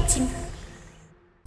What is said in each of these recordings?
멋짐.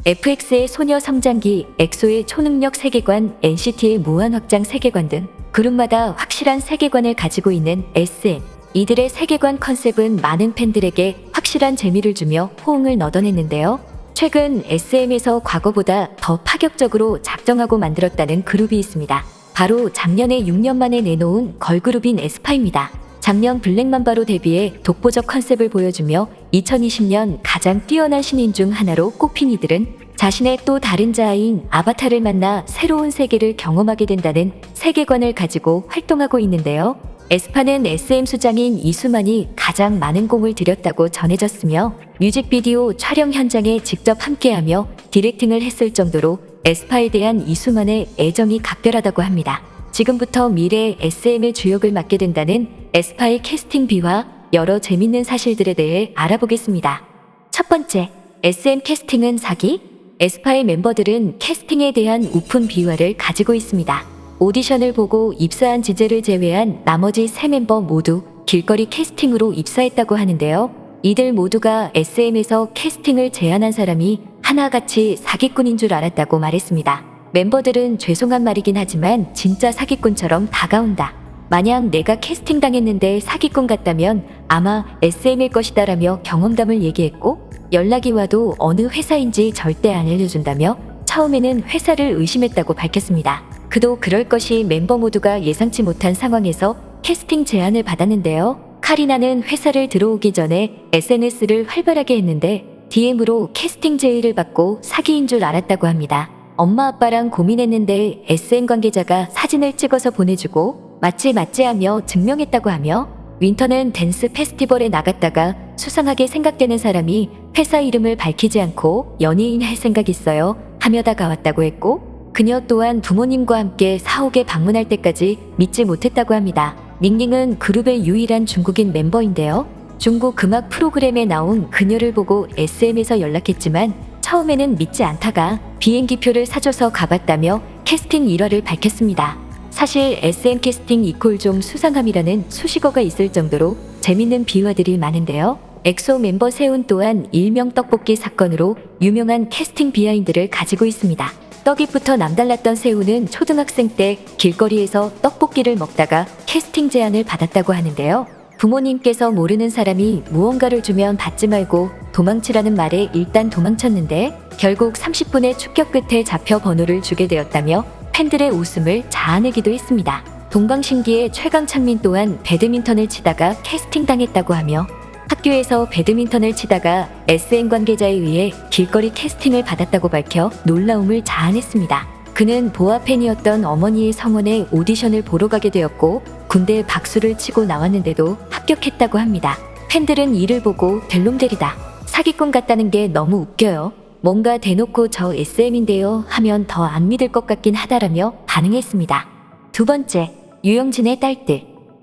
FX의 소녀 성장기, 엑소의 초능력 세계관, NCT의 무한 확장 세계관 등 그룹마다 확실한 세계관을 가지고 있는 SM. 이들의 세계관 컨셉은 많은 팬들에게 확실한 재미를 주며 호응을 얻어냈는데요. 최근 SM에서 과거보다 더 파격적으로 작정하고 만들었다는 그룹이 있습니다. 바로 작년에 6년 만에 내놓은 걸그룹인 에스파입니다. 작년 블랙맘바로 데뷔해 독보적 컨셉을 보여주며 2020년 가장 뛰어난 신인 중 하나로 꼽힌 이들은 자신의 또 다른 자아인 아바타를 만나 새로운 세계를 경험하게 된다는 세계관을 가지고 활동하고 있는데요. 에스파는 SM 수장인 이수만이 가장 많은 공을 들였다고 전해졌으며 뮤직비디오 촬영 현장에 직접 함께하며 디렉팅을 했을 정도로 에스파에 대한 이수만의 애정이 각별하다고 합니다. 지금부터 미래의 SM의 주역을 맡게 된다는 에스파의 캐스팅 비와 여러 재밌는 사실들에 대해 알아보겠습니다. 첫 번째, SM 캐스팅은 사기? 에스파의 멤버들은 캐스팅에 대한 우픈 비화를 가지고 있습니다. 오디션을 보고 입사한 지제를 제외한 나머지 3멤버 모두 길거리 캐스팅으로 입사했다고 하는데요. 이들 모두가 SM에서 캐스팅을 제안한 사람이 하나같이 사기꾼인 줄 알았다고 말했습니다. 멤버들은 죄송한 말이긴 하지만 진짜 사기꾼처럼 다가온다. 만약 내가 캐스팅당했는데 사기꾼 같다면 아마 SM일 것이다 라며 경험담을 얘기했고, 연락이 와도 어느 회사인지 절대 안 알려준다며 처음에는 회사를 의심했다고 밝혔습니다. 그도 그럴 것이 멤버 모두가 예상치 못한 상황에서 캐스팅 제안을 받았는데요. 카리나는 회사를 들어오기 전에 SNS를 활발하게 했는데 DM으로 캐스팅 제의를 받고 사기인 줄 알았다고 합니다. 엄마 아빠랑 고민했는데 SM 관계자가 사진을 찍어서 보내주고 맞지 하며 증명했다고 하며, 윈터는 댄스 페스티벌에 나갔다가 수상하게 생각되는 사람이 회사 이름을 밝히지 않고 연예인 할 생각 있어요 하며 다가왔다고 했고, 그녀 또한 부모님과 함께 사옥에 방문할 때까지 믿지 못했다고 합니다. 닝닝은 그룹의 유일한 중국인 멤버인데요. 중국 음악 프로그램에 나온 그녀를 보고 SM에서 연락했지만 처음에는 믿지 않다가 비행기표를 사줘서 가봤다며 캐스팅 일화를 밝혔습니다. 사실 SM 캐스팅 이퀄 좀 수상함이라는 수식어가 있을 정도로 재밌는 비화들이 많은데요. 엑소 멤버 세훈 또한 일명 떡볶이 사건으로 유명한 캐스팅 비하인드를 가지고 있습니다. 떡잎부터 남달랐던 세훈은 초등학생 때 길거리에서 떡볶이를 먹다가 캐스팅 제안을 받았다고 하는데요. 부모님께서 모르는 사람이 무언가를 주면 받지 말고 도망치라는 말에 일단 도망쳤는데 결국 30분의 축격 끝에 잡혀 번호를 주게 되었다며 팬들의 웃음을 자아내기도 했습니다. 동방신기의 최강창민 또한 배드민턴을 치다가 캐스팅당했다고 하며 학교에서 배드민턴을 치다가 SM 관계자에 의해 길거리 캐스팅을 받았다고 밝혀 놀라움을 자아냈습니다. 그는 보아 팬이었던 어머니의 성원에 오디션을 보러 가게 되었고 군대에 박수를 치고 나왔는데도 합격했다고 합니다. 팬들은 이를 보고 델롱대리다. 사기꾼 같다는 게 너무 웃겨요. 뭔가 대놓고 저 SM인데요 하면 더 안 믿을 것 같긴 하다라며 반응했습니다. 두 번째, 유영진의 딸들.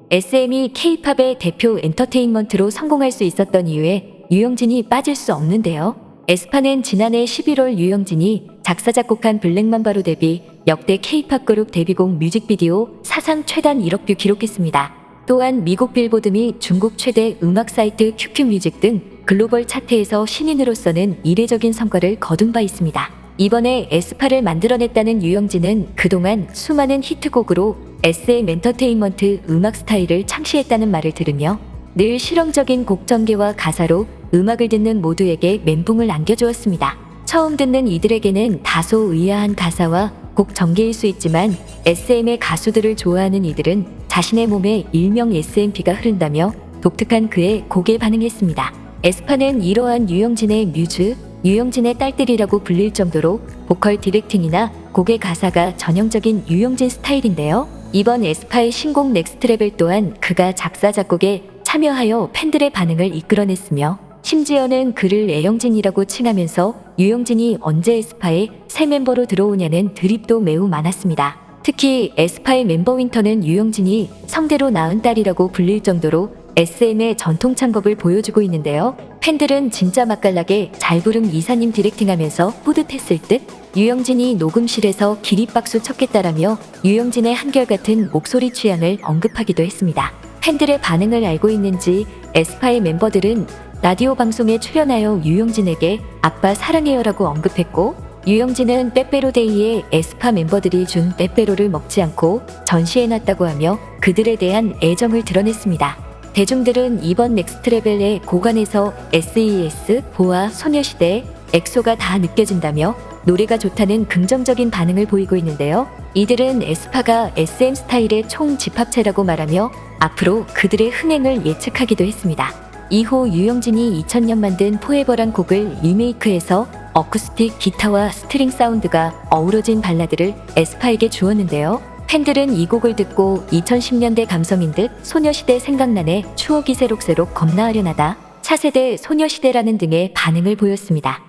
SM이 K-팝의 대표 엔터테인먼트로 성공할 수 있었던 이유에 유영진이 빠질 수 없는데요. 에스파는 지난해 11월 유영진이 작사 작곡한 블랙맘바로 데뷔, 역대 K-팝 그룹 데뷔곡 뮤직비디오 사상 최단 1억 뷰 기록했습니다. 또한 미국 빌보드 및 중국 최대 음악 사이트 QQ뮤직 등 글로벌 차트에서 신인으로서는 이례적인 성과를 거둔 바 있습니다. 이번에 에스파를 만들어냈다는 유영진은 그동안 수많은 히트곡으로 SM 엔터테인먼트 음악 스타일을 창시했다는 말을 들으며 늘 실험적인 곡 전개와 가사로 음악을 듣는 모두에게 멘붕을 안겨주었습니다. 처음 듣는 이들에게는 다소 의아한 가사와 곡 전개일 수 있지만 SM의 가수들을 좋아하는 이들은 자신의 몸에 일명 SMP가 흐른다며 독특한 그의 곡에 반응했습니다. 에스파는 이러한 유영진의 뮤즈, 유영진의 딸들이라고 불릴 정도로 보컬 디렉팅이나 곡의 가사가 전형적인 유영진 스타일인데요. 이번 에스파의 신곡 넥스트 레벨 또한 그가 작사 작곡에 참여하여 팬들의 반응을 이끌어냈으며 심지어는 그를 애영진이라고 칭하면서 유영진이 언제 에스파에 새 멤버로 들어오냐는 드립도 매우 많았습니다. 특히 에스파의 멤버 윈터는 유영진이 성대로 낳은 딸이라고 불릴 정도로 SM의 전통 창법을 보여주고 있는데요. 팬들은 진짜 맛깔나게 잘 부른 이사님 디렉팅하면서 뿌듯했을 듯 유영진이 녹음실에서 기립박수 쳤겠다라며 유영진의 한결같은 목소리 취향을 언급하기도 했습니다. 팬들의 반응을 알고 있는지 에스파의 멤버들은 라디오 방송에 출연하여 유영진에게 아빠 사랑해요라고 언급했고, 유영진은 빼빼로데이에 에스파 멤버들이 준 빼빼로를 먹지 않고 전시해놨다고 하며 그들에 대한 애정을 드러냈습니다. 대중들은 이번 넥스트레벨의 고관에서 SES, 보아, 소녀시대, 엑소가 다 느껴진다며 노래가 좋다는 긍정적인 반응을 보이고 있는데요. 이들은 에스파가 SM 스타일의 총집합체라고 말하며 앞으로 그들의 흥행을 예측하기도 했습니다. 이후 유영진이 2000년 만든 포에버란 곡을 리메이크해서 어쿠스틱 기타와 스트링 사운드가 어우러진 발라드를 에스파에게 주었는데요. 팬들은 이 곡을 듣고 2010년대 감성인 듯 소녀시대 생각나네, 추억이 새록새록 겁나 아련하다, 차세대 소녀시대라는 등의 반응을 보였습니다.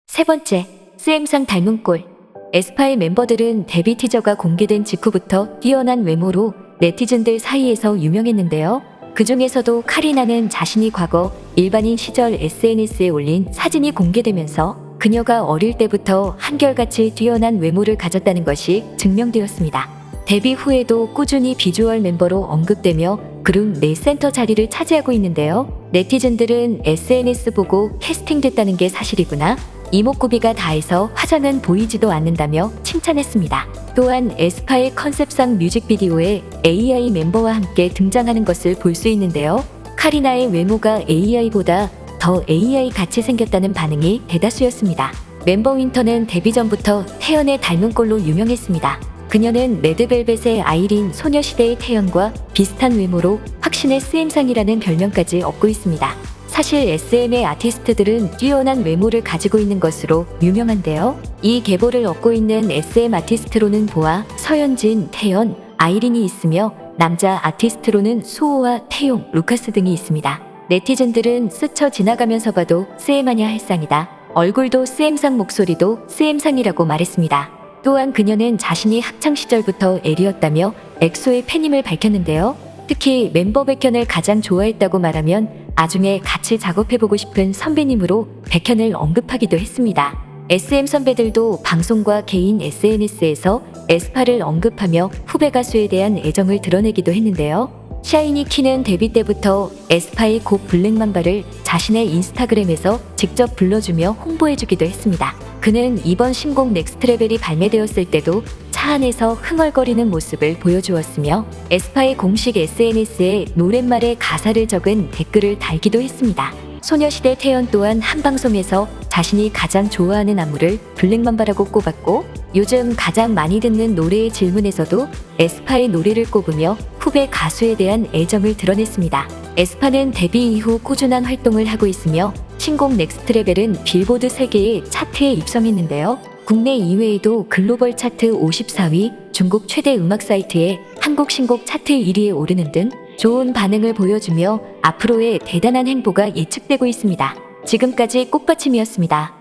세 번째, SM상 닮은 꼴. 에스파의 멤버들은 데뷔 티저가 공개된 직후부터 뛰어난 외모로 네티즌들 사이에서 유명했는데요. 그 중에서도 카리나는 자신이 과거 일반인 시절 SNS에 올린 사진이 공개되면서 그녀가 어릴 때부터 한결같이 뛰어난 외모를 가졌다는 것이 증명되었습니다. 데뷔 후에도 꾸준히 비주얼 멤버로 언급되며 그룹 내 센터 자리를 차지하고 있는데요. 네티즌들은 SNS 보고 캐스팅됐다는 게 사실이구나, 이목구비가 다해서 화장은 보이지도 않는다며 칭찬했습니다. 또한 에스파의 컨셉상 뮤직비디오에 AI 멤버와 함께 등장하는 것을 볼 수 있는데요. 카리나의 외모가 AI보다 더 AI 같이 생겼다는 반응이 대다수였습니다. 멤버 윈터는 데뷔 전부터 태연의 닮은 꼴로 유명했습니다. 그녀는 레드벨벳의 아이린, 소녀시대의 태연과 비슷한 외모로 확신의 SM상이라는 별명까지 얻고 있습니다. 사실 SM의 아티스트들은 뛰어난 외모를 가지고 있는 것으로 유명한데요. 이 계보를 얻고 있는 SM 아티스트로는 보아, 서현진, 태연, 아이린이 있으며 남자 아티스트로는 수호와 태용, 루카스 등이 있습니다. 네티즌들은 스쳐 지나가면서 봐도 SM하냐 할 상이다, 얼굴도 SM상, 목소리도 SM상이라고 말했습니다. 또한 그녀는 자신이 학창시절부터 엘이었다며 엑소의 팬임을 밝혔는데요. 특히 멤버 백현을 가장 좋아했다고 말하면 나중에 같이 작업해보고 싶은 선배님으로 백현을 언급하기도 했습니다. SM 선배들도 방송과 개인 SNS에서 에스파를 언급하며 후배 가수에 대한 애정을 드러내기도 했는데요. 샤이니키는 데뷔 때부터 에스파의 곡 블랙맘바를 자신의 인스타그램에서 직접 불러주며 홍보해주기도 했습니다. 그는 이번 신곡 넥스트레벨이 발매되었을 때도 차 안에서 흥얼거리는 모습을 보여주었으며 에스파의 공식 SNS에 노랫말에 가사를 적은 댓글을 달기도 했습니다. 소녀시대 태연 또한 한 방송에서 자신이 가장 좋아하는 안무를 블랙맘바라고 꼽았고, 요즘 가장 많이 듣는 노래의 질문에서도 에스파의 노래를 꼽으며 후배 가수에 대한 애정을 드러냈습니다. 에스파는 데뷔 이후 꾸준한 활동을 하고 있으며 신곡 넥스트레벨은 빌보드 세계의 차트에 입성했는데요. 국내 이외에도 글로벌 차트 54위, 중국 최대 음악 사이트의 한국 신곡 차트 1위에 오르는 등 좋은 반응을 보여주며 앞으로의 대단한 행보가 예측되고 있습니다. 지금까지 꽃받침이었습니다.